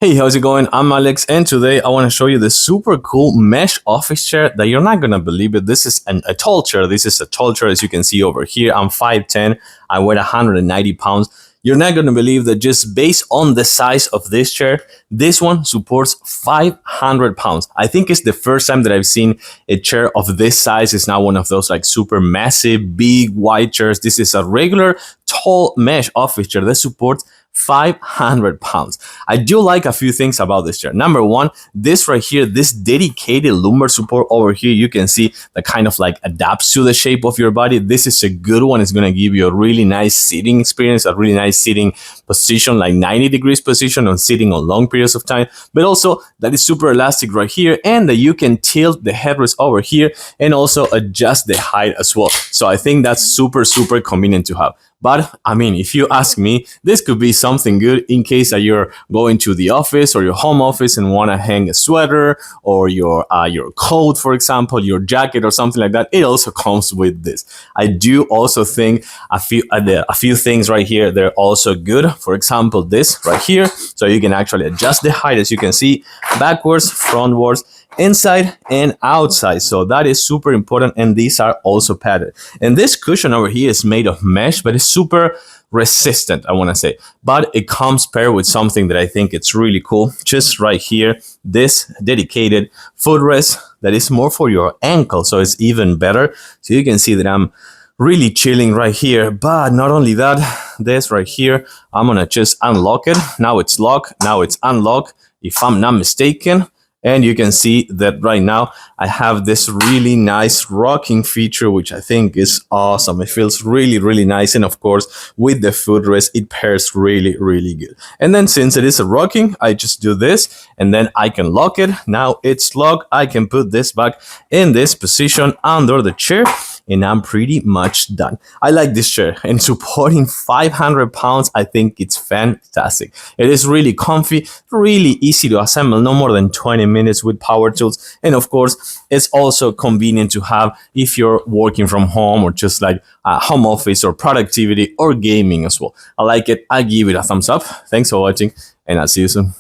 Hey, how's it going? I'm Alex, and today I want to show you this super cool mesh office chair that you're not gonna believe it. This is a tall chair. This is a tall chair, as you can see over here. I'm 5'10". I weigh 190 pounds. You're not gonna believe that just based on the size of this chair, this one supports 500 pounds. I think it's the first time that I've seen a chair of this size. It's not one of those like super massive, big, wide chairs. This is a regular tall mesh office chair that supports 500 pounds. I do like a few things about this chair. Number one, this right here, this dedicated lumbar support over here, you can see that kind of like adapts to the shape of your body. This is a good one. It's going to give you a really nice sitting experience, a really nice sitting position, like 90 degrees position on sitting on long periods of time, but also that is super elastic right here, and that you can tilt the headrest over here and also adjust the height as well. So I think that's super convenient to have. But I mean, if you ask me, this could be something good in case that you're going to the office or your home office and want to hang a sweater or your coat, for example, your jacket or something like that. It also comes with this. I do also think a few things right here, they're also good. For example, this right here, so you can actually adjust the height, as you can see, backwards, frontwards, inside and outside. So that is super important, and these are also padded. And this cushion over here is made of mesh, but it's super resistant, I want to say. But it comes paired with something that I think it's really cool. Just right here, this dedicated footrest that is more for your ankle, so it's even better. So you can see that I'm really chilling right here. But not only that, this right here, I'm gonna just unlock it. Now it's locked, now it's unlocked, if I'm not mistaken. And you can see that right now I have this really nice rocking feature, which I think is awesome. It feels really nice. And of course, with the footrest, it pairs really good. And then since it is a rocking, I just do this and then I can lock it. Now it's locked. I can put this back in this position under the chair, and I'm pretty much done. I like this chair, and supporting 500 pounds, I think it's fantastic. It is really comfy, really easy to assemble, no more than 20 minutes with power tools. And of course, it's also convenient to have if you're working from home or just like home office or productivity or gaming as well. I like it. I give it a thumbs up. Thanks for watching, and I'll see you soon.